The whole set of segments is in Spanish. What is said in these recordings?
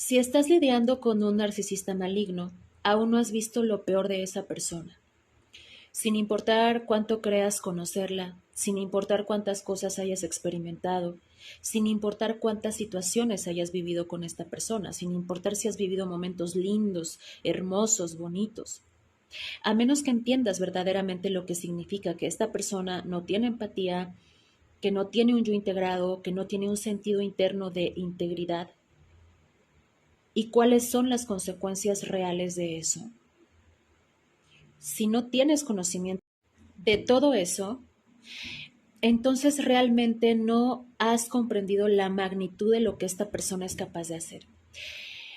Si estás lidiando con un narcisista maligno, aún no has visto lo peor de esa persona. Sin importar cuánto creas conocerla, sin importar cuántas cosas hayas experimentado, sin importar cuántas situaciones hayas vivido con esta persona, sin importar si has vivido momentos lindos, hermosos, bonitos, a menos que entiendas verdaderamente lo que significa que esta persona no tiene empatía, que no tiene un yo integrado, que no tiene un sentido interno de integridad, y cuáles son las consecuencias reales de eso. Si no tienes conocimiento de todo eso, entonces realmente no has comprendido la magnitud de lo que esta persona es capaz de hacer.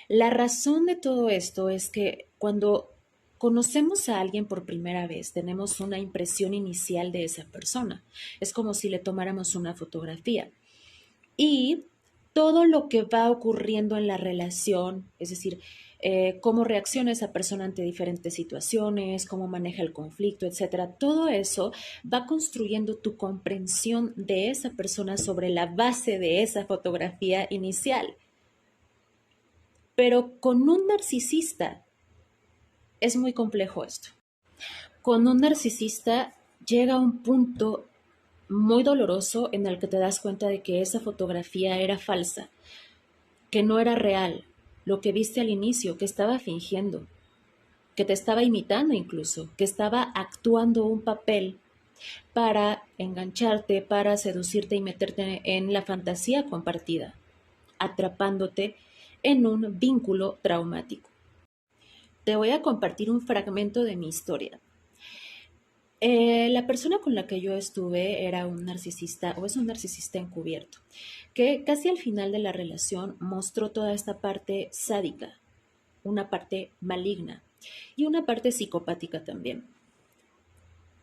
La razón de todo esto es que cuando conocemos a alguien por primera vez, tenemos una impresión inicial de esa persona. Es como si le tomáramos una fotografía. Y todo lo que va ocurriendo en la relación, es decir, cómo reacciona esa persona ante diferentes situaciones, cómo maneja el conflicto, etcétera, todo eso va construyendo tu comprensión de esa persona sobre la base de esa fotografía inicial. Pero con un narcisista es muy complejo esto. Con un narcisista llega un punto muy doloroso en el que te das cuenta de que esa fotografía era falsa, que no era real, lo que viste al inicio, que estaba fingiendo, que te estaba imitando incluso, que estaba actuando un papel para engancharte, para seducirte y meterte en la fantasía compartida, atrapándote en un vínculo traumático. Te voy a compartir un fragmento de mi historia. La persona con la que yo estuve era un narcisista o es un narcisista encubierto, que casi al final de la relación mostró toda esta parte sádica, una parte maligna y una parte psicopática también.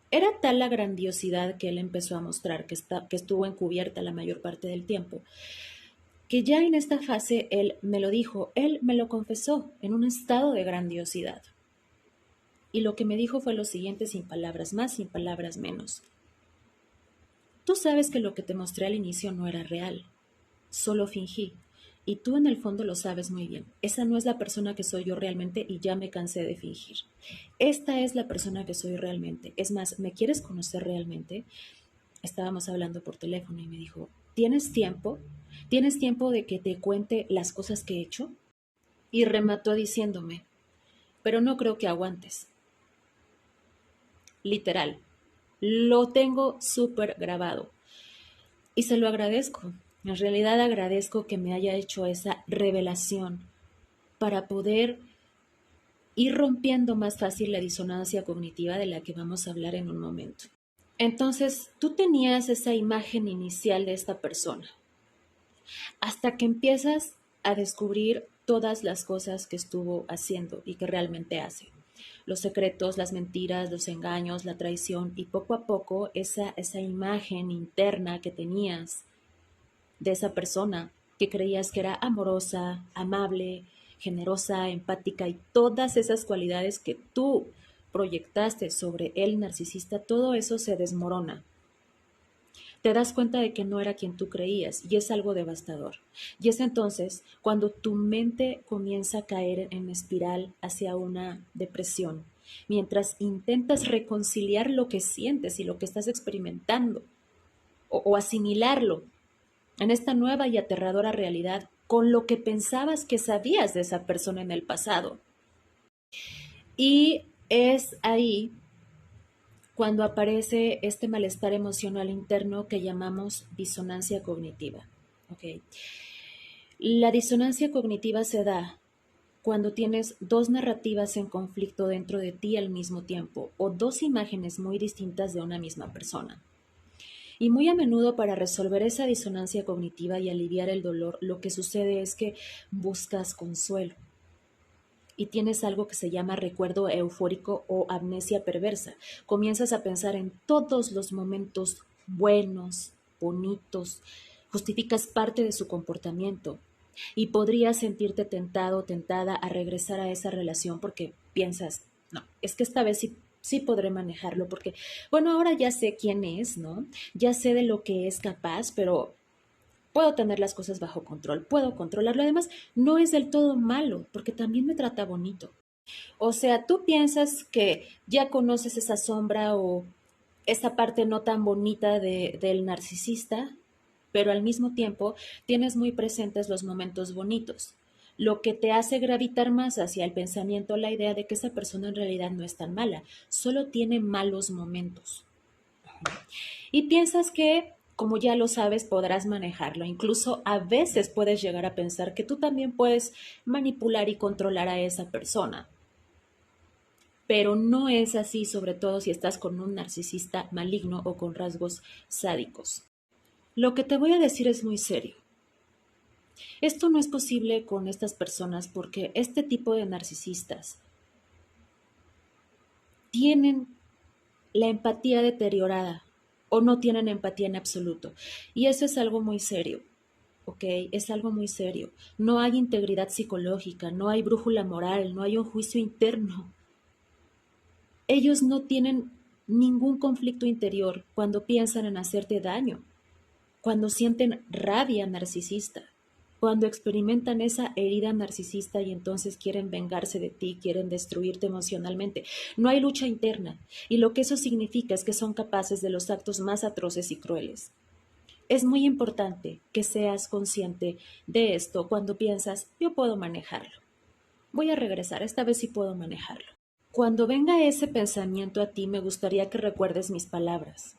Era tal la grandiosidad que él empezó a mostrar, que estuvo encubierta la mayor parte del tiempo, que ya en esta fase él me lo dijo, él me lo confesó en un estado de grandiosidad. Y lo que me dijo fue lo siguiente, sin palabras más, sin palabras menos. Tú sabes que lo que te mostré al inicio no era real, solo fingí. Y tú en el fondo lo sabes muy bien. Esa no es la persona que soy yo realmente y ya me cansé de fingir. Esta es la persona que soy realmente. Es más, ¿me quieres conocer realmente? Estábamos hablando por teléfono y me dijo, ¿tienes tiempo? ¿Tienes tiempo de que te cuente las cosas que he hecho? Y remató diciéndome, pero no creo que aguantes. Literal, lo tengo súper grabado y se lo agradezco. En realidad agradezco que me haya hecho esa revelación para poder ir rompiendo más fácil la disonancia cognitiva de la que vamos a hablar en un momento. Entonces, tú tenías esa imagen inicial de esta persona, hasta que empiezas a descubrir todas las cosas que estuvo haciendo y que realmente hace. Los secretos, las mentiras, los engaños, la traición y poco a poco esa imagen interna que tenías de esa persona que creías que era amorosa, amable, generosa, empática y todas esas cualidades que tú proyectaste sobre el narcisista, todo eso se desmorona. Te das cuenta de que no era quien tú creías y es algo devastador. Y es entonces cuando tu mente comienza a caer en espiral hacia una depresión, mientras intentas reconciliar lo que sientes y lo que estás experimentando o asimilarlo en esta nueva y aterradora realidad con lo que pensabas que sabías de esa persona en el pasado. Y es ahí cuando aparece este malestar emocional interno que llamamos disonancia cognitiva. ¿Okay? La disonancia cognitiva se da cuando tienes dos narrativas en conflicto dentro de ti al mismo tiempo o dos imágenes muy distintas de una misma persona. Y muy a menudo para resolver esa disonancia cognitiva y aliviar el dolor, lo que sucede es que buscas consuelo y tienes algo que se llama recuerdo eufórico o amnesia perversa. Comienzas a pensar en todos los momentos buenos, bonitos, justificas parte de su comportamiento y podrías sentirte tentado o tentada a regresar a esa relación porque piensas, no, es que esta vez sí podré manejarlo porque, bueno, ahora ya sé quién es, ¿no? Ya sé de lo que es capaz, pero Puedo tener las cosas bajo control, puedo controlarlo. Además, no es del todo malo, porque también me trata bonito. O sea, tú piensas que ya conoces esa sombra o esa parte no tan bonita del narcisista, pero al mismo tiempo tienes muy presentes los momentos bonitos, lo que te hace gravitar más hacia el pensamiento, la idea de que esa persona en realidad no es tan mala, solo tiene malos momentos. Y piensas que, como ya lo sabes, podrás manejarlo. Incluso a veces puedes llegar a pensar que tú también puedes manipular y controlar a esa persona. Pero no es así, sobre todo si estás con un narcisista maligno o con rasgos sádicos. Lo que te voy a decir es muy serio. Esto no es posible con estas personas porque este tipo de narcisistas tienen la empatía deteriorada o no tienen empatía en absoluto. Y eso es algo muy serio, ¿ok? Es algo muy serio. No hay integridad psicológica, no hay brújula moral, no hay un juicio interno. Ellos no tienen ningún conflicto interior cuando piensan en hacerte daño, cuando sienten rabia narcisista, cuando experimentan esa herida narcisista y entonces quieren vengarse de ti, quieren destruirte emocionalmente. No hay lucha interna y lo que eso significa es que son capaces de los actos más atroces y crueles. Es muy importante que seas consciente de esto cuando piensas, yo puedo manejarlo. Voy a regresar, esta vez sí puedo manejarlo. Cuando venga ese pensamiento a ti, me gustaría que recuerdes mis palabras.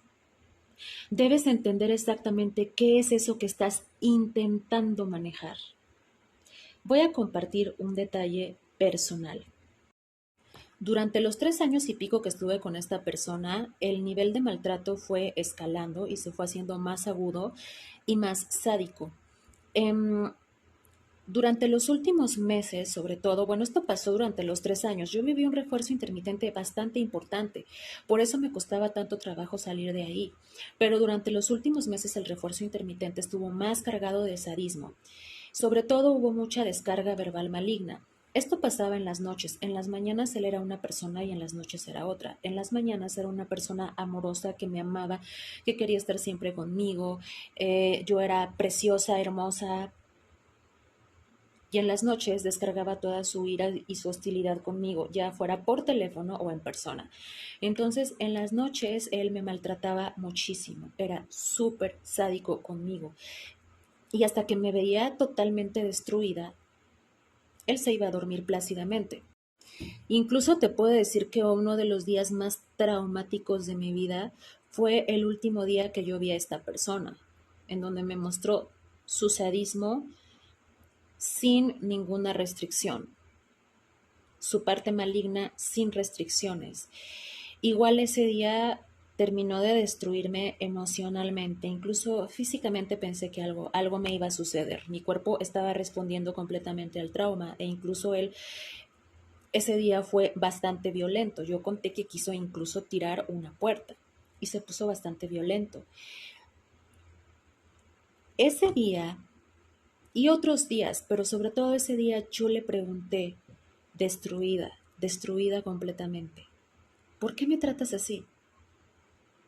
Debes entender exactamente qué es eso que estás intentando manejar. Voy a compartir un detalle personal. Durante los 3 años y pico que estuve con esta persona, el nivel de maltrato fue escalando y se fue haciendo más agudo y más sádico. Em, Durante los últimos meses, sobre todo, bueno, esto pasó durante los 3 años, yo viví un refuerzo intermitente bastante importante, por eso me costaba tanto trabajo salir de ahí, pero durante los últimos meses el refuerzo intermitente estuvo más cargado de sadismo, sobre todo hubo mucha descarga verbal maligna. Esto pasaba en las noches, en las mañanas él era una persona y en las noches era otra. En las mañanas era una persona amorosa que me amaba, que quería estar siempre conmigo, yo era preciosa, hermosa, y en las noches descargaba toda su ira y su hostilidad conmigo, ya fuera por teléfono o en persona. Entonces, en las noches él me maltrataba muchísimo, era súper sádico conmigo. Y hasta que me veía totalmente destruida, él se iba a dormir plácidamente. Incluso te puedo decir que uno de los días más traumáticos de mi vida fue el último día que yo vi a esta persona, en donde me mostró su sadismo sin ninguna restricción, su parte maligna sin restricciones. Igual ese día terminó de destruirme emocionalmente, incluso físicamente pensé que algo me iba a suceder. Mi cuerpo estaba respondiendo completamente al trauma e incluso él ese día fue bastante violento. Yo conté que quiso incluso tirar una puerta y se puso bastante violento. Ese día y otros días, pero sobre todo ese día yo le pregunté, destruida completamente, ¿por qué me tratas así?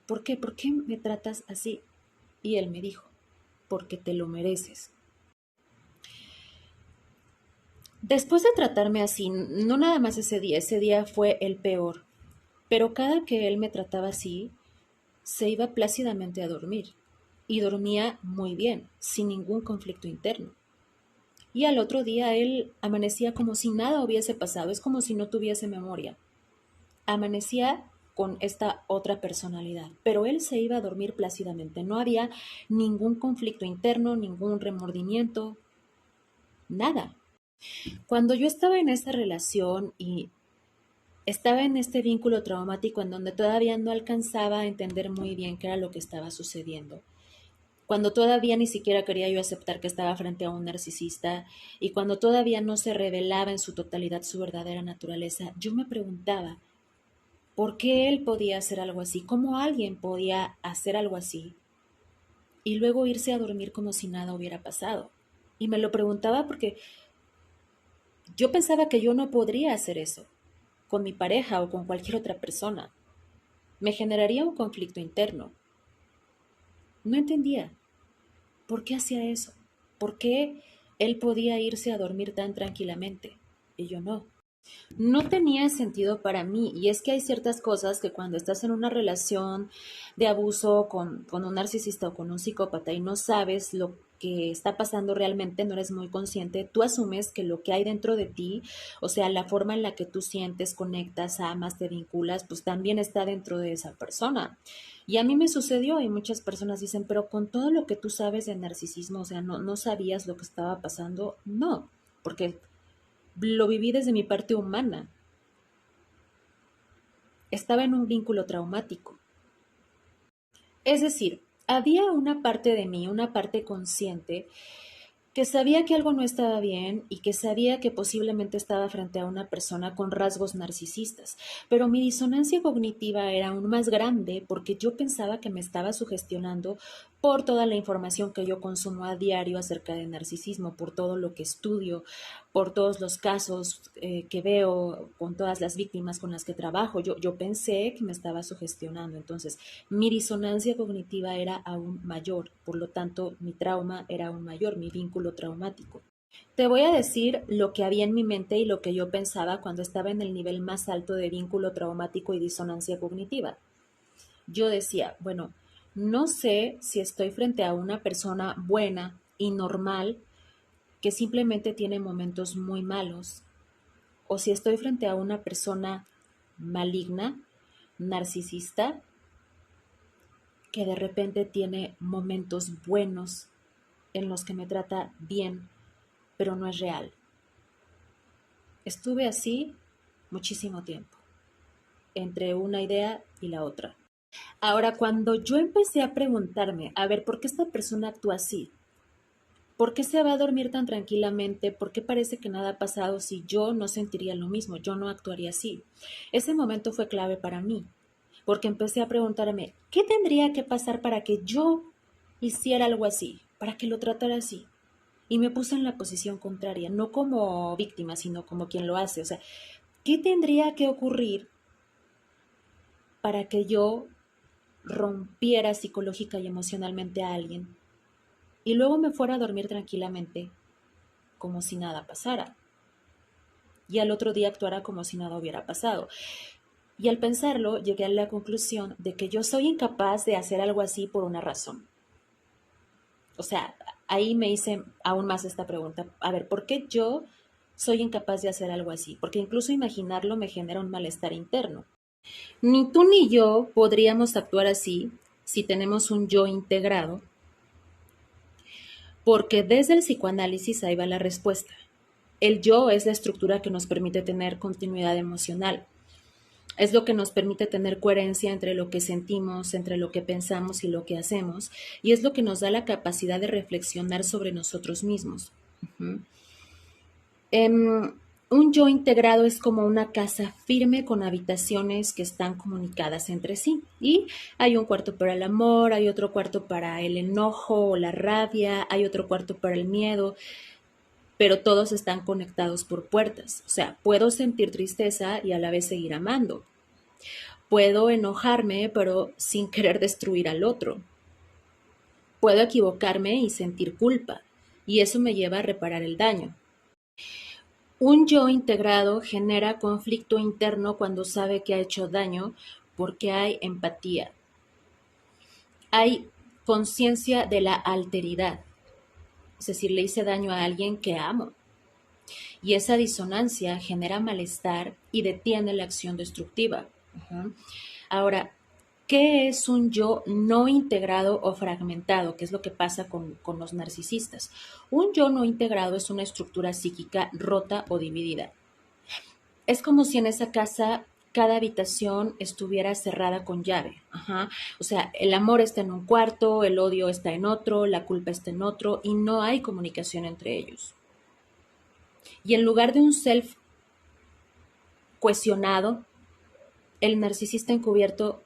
¿Por qué? ¿Por qué me tratas así? Y él me dijo, porque te lo mereces. Después de tratarme así, no nada más ese día fue el peor, pero cada que él me trataba así, se iba plácidamente a dormir y dormía muy bien, sin ningún conflicto interno. Y al otro día él amanecía como si nada hubiese pasado, es como si no tuviese memoria. Amanecía con esta otra personalidad, pero él se iba a dormir plácidamente, no había ningún conflicto interno, ningún remordimiento, nada. Cuando yo estaba en esa relación y estaba en este vínculo traumático en donde todavía no alcanzaba a entender muy bien qué era lo que estaba sucediendo, cuando todavía ni siquiera quería yo aceptar que estaba frente a un narcisista y cuando todavía no se revelaba en su totalidad su verdadera naturaleza, yo me preguntaba, ¿por qué él podía hacer algo así? ¿Cómo alguien podía hacer algo así? Y luego irse a dormir como si nada hubiera pasado. Y me lo preguntaba porque yo pensaba que yo no podría hacer eso con mi pareja o con cualquier otra persona. Me generaría un conflicto interno. No entendía. ¿Por qué hacía eso? ¿Por qué él podía irse a dormir tan tranquilamente y yo no? No tenía sentido para mí. Y es que hay ciertas cosas que cuando estás en una relación de abuso con un narcisista o con un psicópata y no sabes lo que está pasando realmente, no eres muy consciente, tú asumes que lo que hay dentro de ti, o sea, la forma en la que tú sientes, conectas, amas, te vinculas, pues también está dentro de esa persona. Y a mí me sucedió y muchas personas dicen, pero con todo lo que tú sabes de narcisismo, o sea, no sabías lo que estaba pasando. No, porque lo viví desde mi parte humana. Estaba en un vínculo traumático. Es decir, había una parte de mí, una parte consciente, que sabía que algo no estaba bien y que sabía que posiblemente estaba frente a una persona con rasgos narcisistas, pero mi disonancia cognitiva era aún más grande porque yo pensaba que me estaba sugestionando por toda la información que yo consumo a diario acerca de narcisismo, por todo lo que estudio, por todos los casos que veo, con todas las víctimas con las que trabajo. Yo pensé que me estaba sugestionando, entonces mi disonancia cognitiva era aún mayor, por lo tanto mi trauma era aún mayor, mi vínculo traumático. Te voy a decir lo que había en mi mente y lo que yo pensaba cuando estaba en el nivel más alto de vínculo traumático y disonancia cognitiva. Yo decía, bueno, no sé si estoy frente a una persona buena y normal que simplemente tiene momentos muy malos, o si estoy frente a una persona maligna, narcisista, que de repente tiene momentos buenos en los que me trata bien, pero no es real. Estuve así muchísimo tiempo, entre una idea y la otra. Ahora, cuando yo empecé a preguntarme, a ver, ¿por qué esta persona actúa así? ¿Por qué se va a dormir tan tranquilamente? ¿Por qué parece que nada ha pasado si yo no sentiría lo mismo? Yo no actuaría así. Ese momento fue clave para mí, porque empecé a preguntarme, ¿qué tendría que pasar para que yo hiciera algo así, para que lo tratara así? Y me puse en la posición contraria, no como víctima, sino como quien lo hace. O sea, ¿qué tendría que ocurrir para que yo rompiera psicológica y emocionalmente a alguien y luego me fuera a dormir tranquilamente como si nada pasara y al otro día actuara como si nada hubiera pasado? Y al pensarlo, llegué a la conclusión de que yo soy incapaz de hacer algo así por una razón. O sea, ahí me hice aún más esta pregunta. A ver, ¿por qué yo soy incapaz de hacer algo así? Porque incluso imaginarlo me genera un malestar interno. Ni tú ni yo podríamos actuar así si tenemos un yo integrado, porque desde el psicoanálisis ahí va la respuesta. El yo es la estructura que nos permite tener continuidad emocional. Es lo que nos permite tener coherencia entre lo que sentimos, entre lo que pensamos y lo que hacemos, y es lo que nos da la capacidad de reflexionar sobre nosotros mismos. Uh-huh. Un yo integrado es como una casa firme con habitaciones que están comunicadas entre sí. Y hay un cuarto para el amor, hay otro cuarto para el enojo o la rabia, hay otro cuarto para el miedo, pero todos están conectados por puertas. O sea, puedo sentir tristeza y a la vez seguir amando. Puedo enojarme, pero sin querer destruir al otro. Puedo equivocarme y sentir culpa, y eso me lleva a reparar el daño. Un yo integrado genera conflicto interno cuando sabe que ha hecho daño porque hay empatía. Hay conciencia de la alteridad. Es decir, le hice daño a alguien que amo. Y esa disonancia genera malestar y detiene la acción destructiva. Uh-huh. Ahora, ¿qué es un yo no integrado o fragmentado? ¿Qué es lo que pasa con los narcisistas? Un yo no integrado es una estructura psíquica rota o dividida. Es como si en esa casa cada habitación estuviera cerrada con llave. Ajá. O sea, el amor está en un cuarto, el odio está en otro, la culpa está en otro y no hay comunicación entre ellos. Y en lugar de un self cohesionado, el narcisista encubierto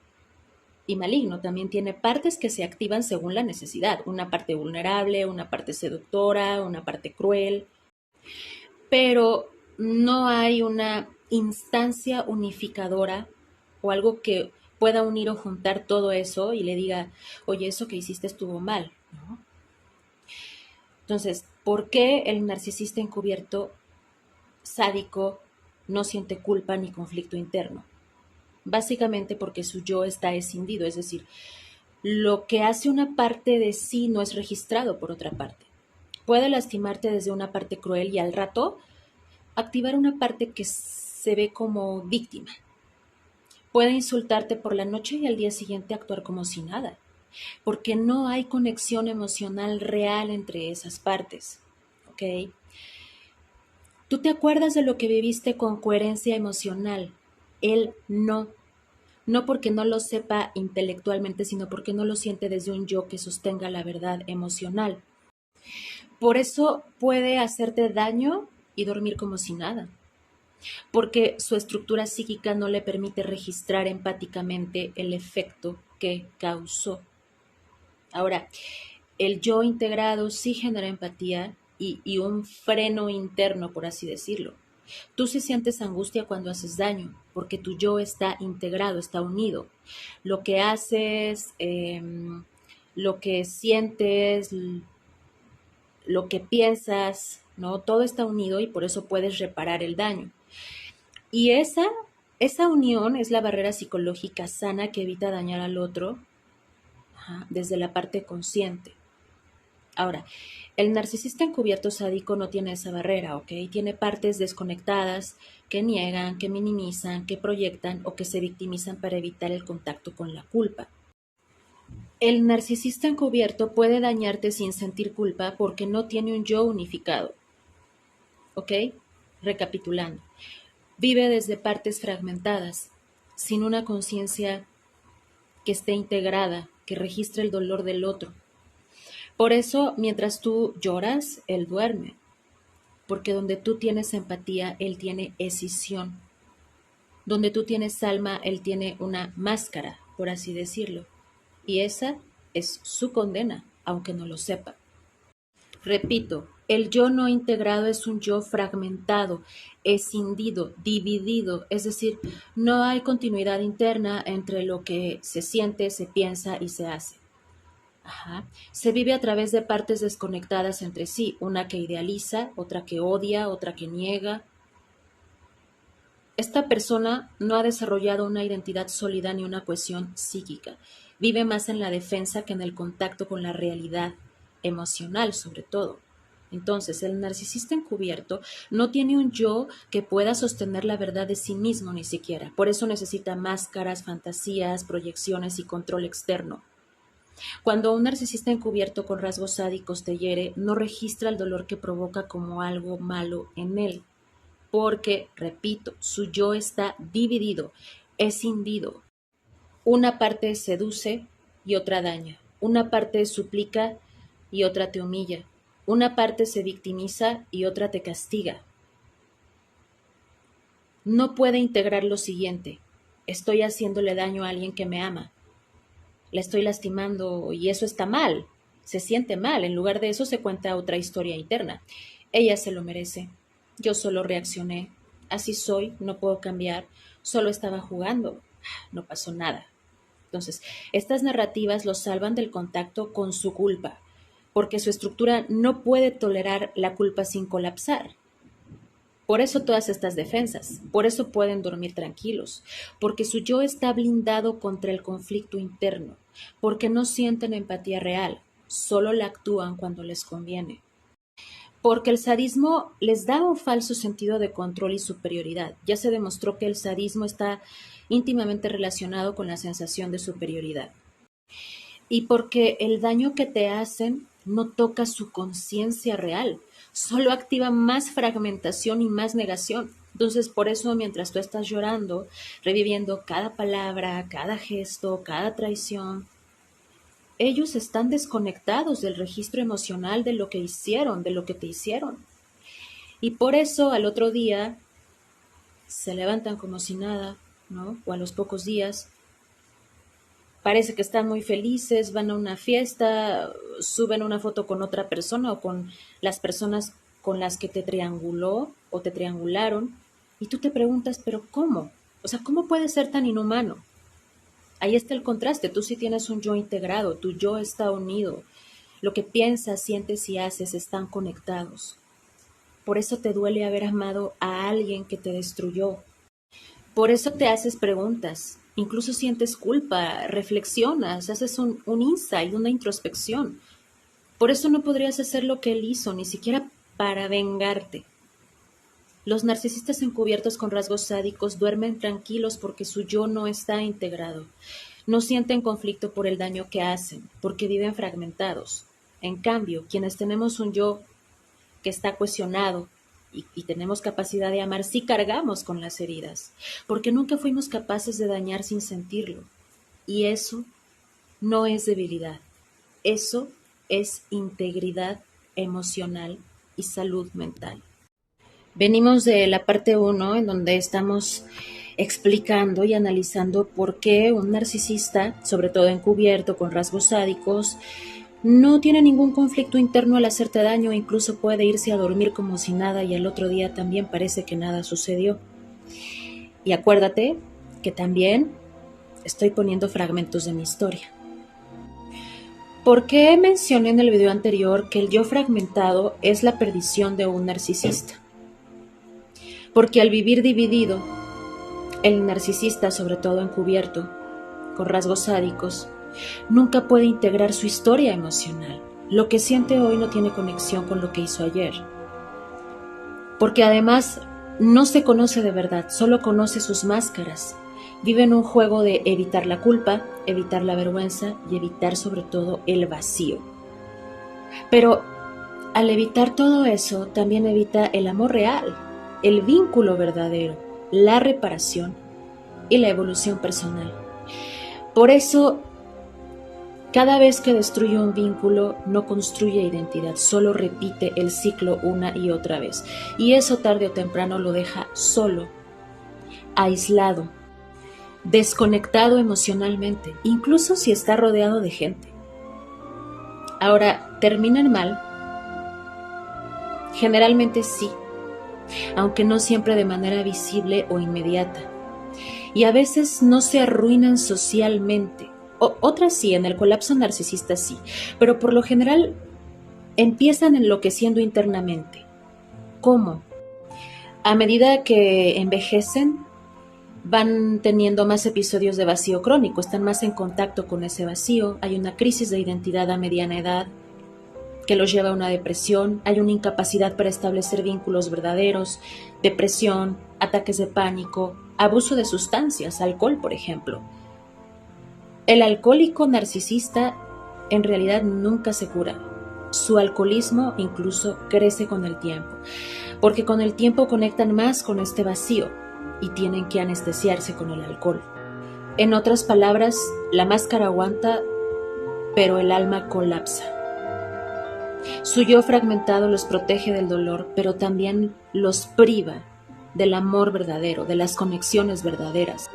y maligno también tiene partes que se activan según la necesidad. Una parte vulnerable, una parte seductora, una parte cruel. Pero no hay una instancia unificadora o algo que pueda unir o juntar todo eso y le diga, oye, eso que hiciste estuvo mal, ¿no? Entonces, ¿por qué el narcisista encubierto sádico no siente culpa ni conflicto interno? Básicamente porque su yo está escindido, es decir, lo que hace una parte de sí no es registrado por otra parte. Puede lastimarte desde una parte cruel y al rato activar una parte que se ve como víctima. Puede insultarte por la noche y al día siguiente actuar como si nada, porque no hay conexión emocional real entre esas partes. ¿Ok? Tú te acuerdas de lo que viviste con coherencia emocional. Él no. No porque no lo sepa intelectualmente, sino porque no lo siente desde un yo que sostenga la verdad emocional. Por eso puede hacerte daño y dormir como si nada, porque su estructura psíquica no le permite registrar empáticamente el efecto que causó. Ahora, el yo integrado sí genera empatía y un freno interno, por así decirlo. Tú sí sientes angustia cuando haces daño, porque tu yo está integrado, está unido. Lo que haces, lo que sientes, lo que piensas, ¿no? Todo está unido y por eso puedes reparar el daño. Y esa unión es la barrera psicológica sana que evita dañar al otro, ajá, desde la parte consciente. Ahora, el narcisista encubierto sádico no tiene esa barrera, ¿ok? Tiene partes desconectadas que niegan, que minimizan, que proyectan o que se victimizan para evitar el contacto con la culpa. El narcisista encubierto puede dañarte sin sentir culpa porque no tiene un yo unificado, ¿ok? Recapitulando, vive desde partes fragmentadas, sin una conciencia que esté integrada, que registre el dolor del otro. Por eso, mientras tú lloras, él duerme, porque donde tú tienes empatía, él tiene escisión. Donde tú tienes alma, él tiene una máscara, por así decirlo. Y esa es su condena, aunque no lo sepa. Repito, el yo no integrado es un yo fragmentado, escindido, dividido, es decir, no hay continuidad interna entre lo que se siente, se piensa y se hace. Ajá. Se vive a través de partes desconectadas entre sí, una que idealiza, otra que odia, otra que niega. Esta persona no ha desarrollado una identidad sólida ni una cohesión psíquica. Vive más en la defensa que en el contacto con la realidad emocional, sobre todo. Entonces, el narcisista encubierto no tiene un yo que pueda sostener la verdad de sí mismo ni siquiera. Por eso necesita máscaras, fantasías, proyecciones y control externo. Cuando un narcisista encubierto con rasgos sádicos te hiere, no registra el dolor que provoca como algo malo en él, porque, repito, su yo está dividido, escindido. Una parte seduce y otra daña. Una parte suplica y otra te humilla. Una parte se victimiza y otra te castiga. No puede integrar lo siguiente: estoy haciéndole daño a alguien que me ama, la estoy lastimando y eso está mal, se siente mal. En lugar de eso se cuenta otra historia interna. Ella se lo merece, yo solo reaccioné, así soy, no puedo cambiar, solo estaba jugando, no pasó nada. Entonces, estas narrativas lo salvan del contacto con su culpa, porque su estructura no puede tolerar la culpa sin colapsar. Por eso todas estas defensas, por eso pueden dormir tranquilos, porque su yo está blindado contra el conflicto interno, porque no sienten empatía real, solo la actúan cuando les conviene. Porque el sadismo les da un falso sentido de control y superioridad. Ya se demostró que el sadismo está íntimamente relacionado con la sensación de superioridad. Y porque el daño que te hacen no toca su conciencia real, solo activa más fragmentación y más negación. Entonces, por eso, mientras tú estás llorando, reviviendo cada palabra, cada gesto, cada traición, ellos están desconectados del registro emocional de lo que hicieron, de lo que te hicieron. Y por eso al otro día se levantan como si nada, ¿no? O a los pocos días parece que están muy felices, van a una fiesta, suben una foto con otra persona o con las personas con las que te trianguló o te triangularon, y tú te preguntas, pero ¿cómo? O sea, ¿cómo puede ser tan inhumano? Ahí está el contraste, tú sí tienes un yo integrado, tu yo está unido, Lo que piensas, sientes y haces están conectados. Por eso te duele haber amado a alguien que te destruyó. Por eso te haces preguntas, incluso sientes culpa, reflexionas, haces un insight, una introspección. Por eso no podrías hacer lo que él hizo, ni siquiera para vengarte. Los narcisistas encubiertos con rasgos sádicos duermen tranquilos porque su yo no está integrado. No sienten conflicto por el daño que hacen, porque viven fragmentados. En cambio, quienes tenemos un yo que está cuestionado y tenemos capacidad de amar, sí cargamos con las heridas, porque nunca fuimos capaces de dañar sin sentirlo. Y eso no es debilidad, eso es integridad emocional y salud mental. Venimos de la parte 1, en donde estamos explicando y analizando por qué un narcisista, sobre todo encubierto con rasgos sádicos, no tiene ningún conflicto interno al hacerte daño, incluso puede irse a dormir como si nada y al otro día también parece que nada sucedió. Y acuérdate que también estoy poniendo fragmentos de mi historia. ¿Por qué mencioné en el video anterior que el yo fragmentado es la perdición de un narcisista? Porque al vivir dividido, el narcisista, sobre todo encubierto, con rasgos sádicos, nunca puede integrar su historia emocional. Lo que siente hoy no tiene conexión con lo que hizo ayer. Porque además no se conoce de verdad, solo conoce sus máscaras. Vive en un juego de evitar la culpa, evitar la vergüenza y evitar sobre todo el vacío. Pero al evitar todo eso, también evita el amor real, el vínculo verdadero, la reparación y la evolución personal. Por eso, cada vez que destruye un vínculo, no construye identidad, solo repite el ciclo una y otra vez. Y eso tarde o temprano lo deja solo, aislado, desconectado emocionalmente, incluso si está rodeado de gente. Ahora, ¿terminan mal? Generalmente sí, aunque no siempre de manera visible o inmediata. Y a veces no se arruinan socialmente. Otras sí, en el colapso narcisista sí, pero por lo general empiezan enloqueciendo internamente. ¿Cómo? A medida que envejecen, van teniendo más episodios de vacío crónico, están más en contacto con ese vacío, hay una crisis de identidad a mediana edad que los lleva a una depresión, hay una incapacidad para establecer vínculos verdaderos, depresión, ataques de pánico, abuso de sustancias, alcohol, por ejemplo. El alcohólico narcisista en realidad nunca se cura. Su alcoholismo incluso crece con el tiempo, porque con el tiempo conectan más con este vacío y tienen que anestesiarse con el alcohol. En otras palabras, la máscara aguanta, pero el alma colapsa. Su yo fragmentado los protege del dolor, pero también los priva del amor verdadero, de las conexiones verdaderas.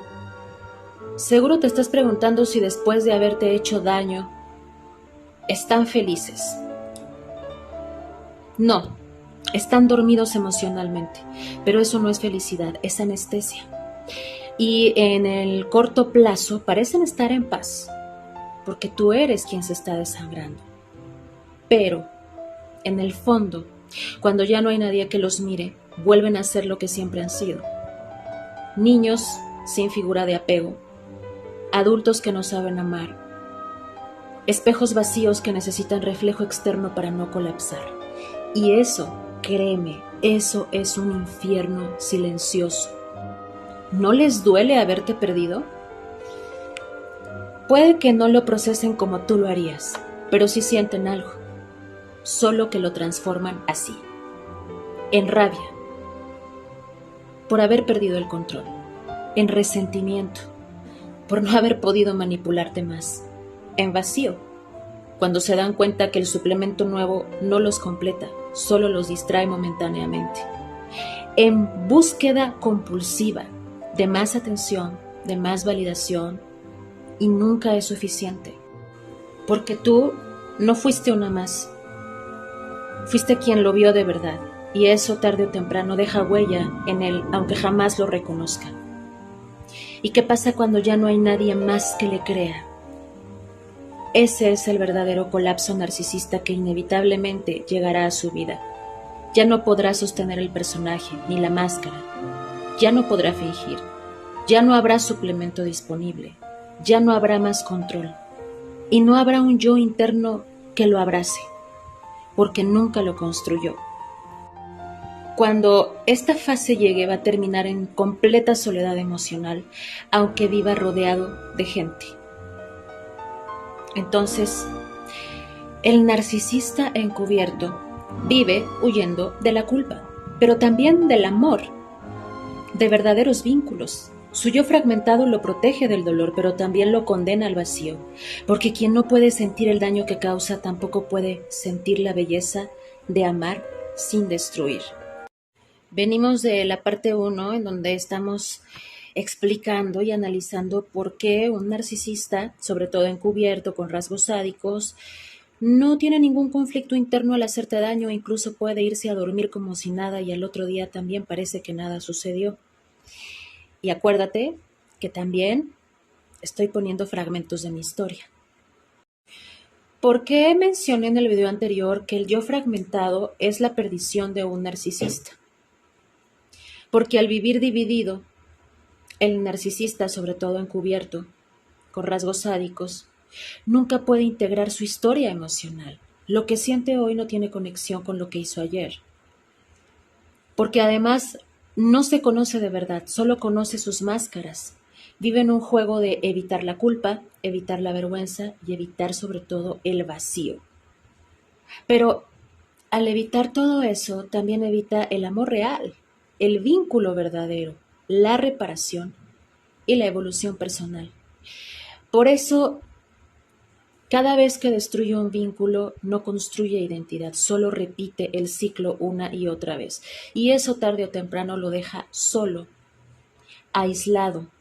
Seguro te estás preguntando si después de haberte hecho daño, están felices. No, están dormidos emocionalmente, pero eso no es felicidad, es anestesia. Y en el corto plazo parecen estar en paz, porque tú eres quien se está desangrando. Pero, en el fondo, cuando ya no hay nadie que los mire, vuelven a ser lo que siempre han sido. Niños sin figura de apego, adultos que no saben amar, espejos vacíos que necesitan reflejo externo para no colapsar. Y eso, créeme, eso es un infierno silencioso. ¿No les duele haberte perdido? Puede que no lo procesen como tú lo harías, pero sí sienten algo, solo que lo transforman así, en rabia, por haber perdido el control, en resentimiento, por no haber podido manipularte más, en vacío, cuando se dan cuenta que el suplemento nuevo no los completa, solo los distrae momentáneamente, en búsqueda compulsiva de más atención, de más validación, y nunca es suficiente, porque tú no fuiste una más, fuiste quien lo vio de verdad, y eso tarde o temprano deja huella en él, aunque jamás lo reconozca. ¿Y qué pasa cuando ya no hay nadie más que le crea? Ese es el verdadero colapso narcisista que inevitablemente llegará a su vida. Ya no podrá sostener el personaje ni la máscara. Ya no podrá fingir. Ya no habrá suplemento disponible. Ya no habrá más control. Y no habrá un yo interno que lo abrace, porque nunca lo construyó. Cuando esta fase llegue va a terminar en completa soledad emocional, aunque viva rodeado de gente. Entonces, el narcisista encubierto vive huyendo de la culpa, pero también del amor, de verdaderos vínculos. Su yo fragmentado lo protege del dolor, pero también lo condena al vacío, porque quien no puede sentir el daño que causa tampoco puede sentir la belleza de amar sin destruir. Venimos de la parte 1, en donde estamos explicando y analizando por qué un narcisista, sobre todo encubierto, con rasgos sádicos, no tiene ningún conflicto interno al hacerte daño, incluso puede irse a dormir como si nada y al otro día también parece que nada sucedió. Y acuérdate que también estoy poniendo fragmentos de mi historia. ¿Por qué mencioné en el video anterior que el yo fragmentado es la perdición de un narcisista? Porque al vivir dividido, el narcisista, sobre todo encubierto, con rasgos sádicos, nunca puede integrar su historia emocional. Lo que siente hoy no tiene conexión con lo que hizo ayer. Porque además no se conoce de verdad, solo conoce sus máscaras. Vive en un juego de evitar la culpa, evitar la vergüenza y evitar sobre todo el vacío. Pero al evitar todo eso, también evita el amor real, el vínculo verdadero, la reparación y la evolución personal. Por eso, cada vez que destruye un vínculo, no construye identidad, solo repite el ciclo una y otra vez. Y eso tarde o temprano lo deja solo, aislado,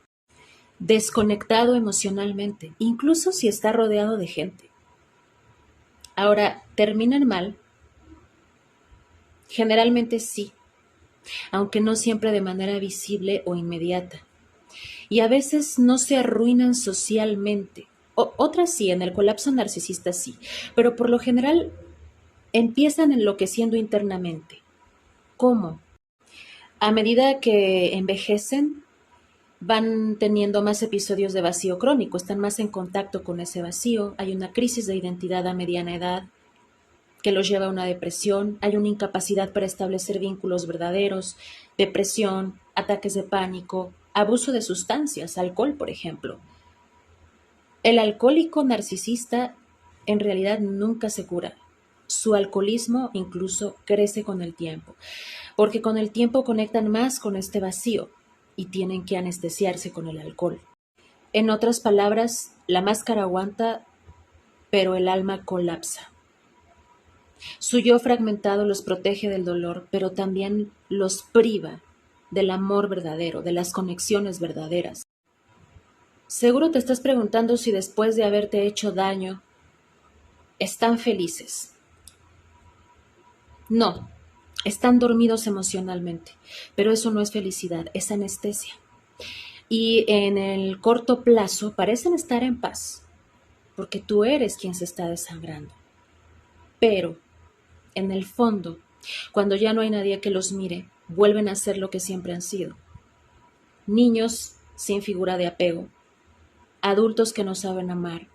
desconectado emocionalmente, incluso si está rodeado de gente. Ahora, ¿terminan mal? Generalmente sí, aunque no siempre de manera visible o inmediata. Y a veces no se arruinan socialmente. Otras sí, en el colapso narcisista sí, pero por lo general empiezan enloqueciendo internamente. ¿Cómo? A medida que envejecen, van teniendo más episodios de vacío crónico, están más en contacto con ese vacío, hay una crisis de identidad a mediana edad que los lleva a una depresión, hay una incapacidad para establecer vínculos verdaderos, depresión, ataques de pánico, abuso de sustancias, alcohol, por ejemplo. El alcohólico narcisista en realidad nunca se cura. Su alcoholismo incluso crece con el tiempo, porque con el tiempo conectan más con este vacío y tienen que anestesiarse con el alcohol. En otras palabras, la máscara aguanta, pero el alma colapsa. Su yo fragmentado los protege del dolor, pero también los priva del amor verdadero, de las conexiones verdaderas. Seguro te estás preguntando si después de haberte hecho daño, están felices. No, están dormidos emocionalmente, pero eso no es felicidad, es anestesia. Y en el corto plazo parecen estar en paz, porque tú eres quien se está desangrando. Pero, en el fondo, cuando ya no hay nadie que los mire, vuelven a ser lo que siempre han sido. Niños sin figura de apego, adultos que no saben amar,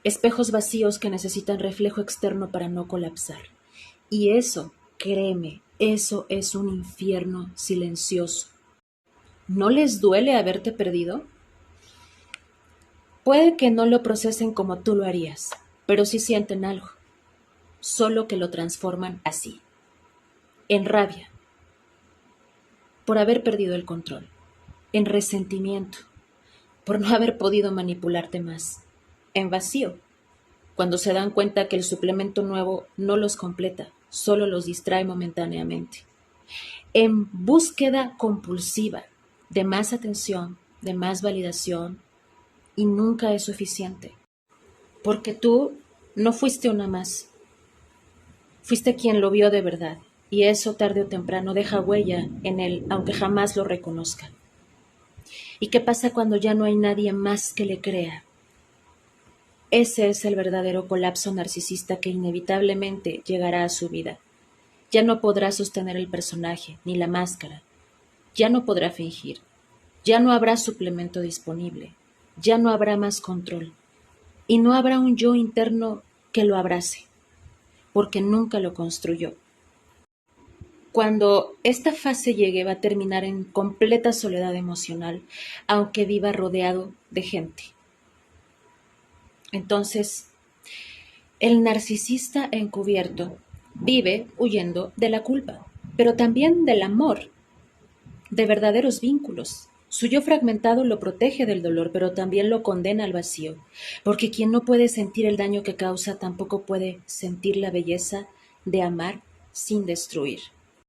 espejos vacíos que necesitan reflejo externo para no colapsar. Y eso, créeme, eso es un infierno silencioso. ¿No les duele haberte perdido? Puede que no lo procesen como tú lo harías, pero sí sienten algo, solo que lo transforman así, en rabia, por haber perdido el control, en resentimiento, por no haber podido manipularte más, en vacío, cuando se dan cuenta que el suplemento nuevo no los completa, solo los distrae momentáneamente, en búsqueda compulsiva de más atención, de más validación, y nunca es suficiente, porque tú no fuiste una más, fuiste quien lo vio de verdad, y eso tarde o temprano deja huella en él, aunque jamás lo reconozca. ¿Y qué pasa cuando ya no hay nadie más que le crea? Ese es el verdadero colapso narcisista que inevitablemente llegará a su vida. Ya no podrá sostener el personaje, ni la máscara. Ya no podrá fingir. Ya no habrá suplemento disponible. Ya no habrá más control. Y no habrá un yo interno que lo abrace, porque nunca lo construyó. Cuando esta fase llegue va a terminar en completa soledad emocional, aunque viva rodeado de gente. Entonces, el narcisista encubierto vive huyendo de la culpa, pero también del amor, de verdaderos vínculos. Su yo fragmentado lo protege del dolor, pero también lo condena al vacío, porque quien no puede sentir el daño que causa tampoco puede sentir la belleza de amar sin destruir.